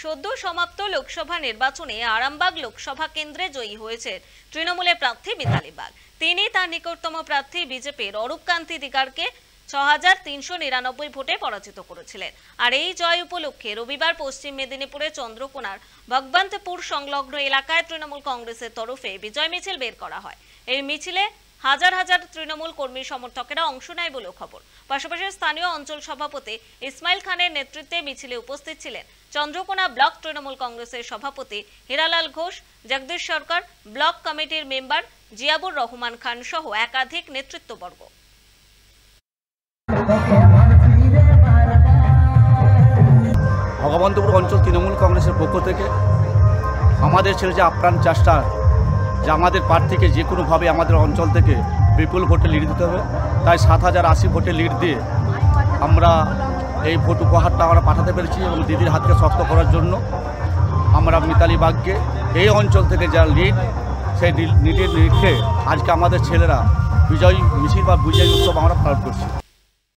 সদ্য সমাপ্ত লোকসভা নির্বাচনে আরামবাগ লোকসভা কেন্দ্রে জয়ী হয়েছে তৃণমূলের প্রার্থী মিতালি বাগ। তিনি তার নিকটতম প্রার্থী বিজেপির অরূপ কান্তি দিগারকে ৬৩৯৯ ভোটে পরাজিত করেছিলেন। আর এই জয় উপলক্ষে রবিবার পশ্চিম মেদিনীপুরের চন্দ্রকোনার ভগবন্তপুর সংলগ্ন এলাকায় তৃণমূল কংগ্রেসের তরফে বিজয় মিছিল বের করা হয়। এই মিছিলে হাজার হাজার তৃণমূল কর্মী সমর্থকেরা অংশ নেয় বলে খবর। পাশাপাশি স্থানীয় অঞ্চল সভাপতি ইসমাইল খানের নেতৃত্বে মিছিলে উপস্থিত ছিলেন চন্দ্রকোনা ব্লক তৃণমূল কংগ্রেসের সভাপতি হীরালাল ঘোষ, জগদীশ সরকার, ব্লক কমিটির মেম্বার জিয়াবুর রহমান খান সহ একাধিক নেতৃত্ববর্গ। ভগবন্তপুর অঞ্চল তৃণমূল কংগ্রেসের পক্ষ থেকে আমাদের ছেলে যে আপ্রাণ চেষ্টা যে আমাদের প্রার্থীকে যে কোনোভাবে আমাদের অঞ্চল থেকে বিপুল ভোটে লিড দিতে হবে, তাই ৭০৮০ ভোটে লিড দিয়ে আমরা এই ভোট উপহারটা আমরা পাঠাতে পেরেছি এবং দিদির হাতকে শক্ত করার জন্য আমরা মিতালি বাগকে এই অঞ্চল থেকে যা লিড, সেই লিডের লিডকে আজকে আমাদের ছেলেরা বিজয় মিছিল বা বিজয় উৎসব আমরা পালন করছি।